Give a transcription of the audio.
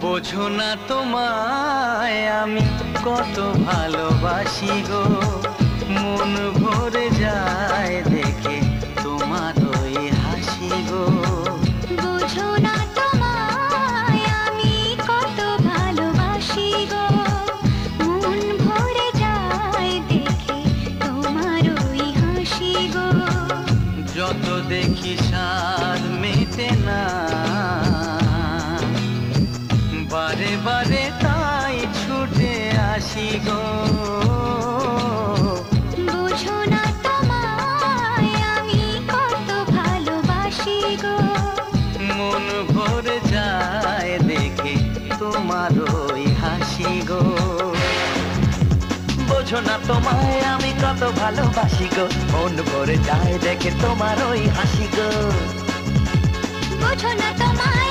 বোঝো না তোমায় আমি কত ভালোবাসি গো, মন ভরে যায় দেখে তোমার ওই হাসি গো। বোঝো না তোমায় আমি কত ভালোবাসি গো, মন ভরে যায় দেখে তোমার ওই হাসি গো। যত দেখি স্বাদ মেটে না, বারে বারে তাই ছুটে আসি গো। বোঝো না তোমায় আমি কত ভালোবাসি গো, মন ভরে যায় দেখে তোমার ওই হাসি গো। বোঝো না তোমায় আমি কত ভালোবাসি গো, মন ভরে যায় দেখে তোমার ওই হাসি গো। বোঝো না তোমায়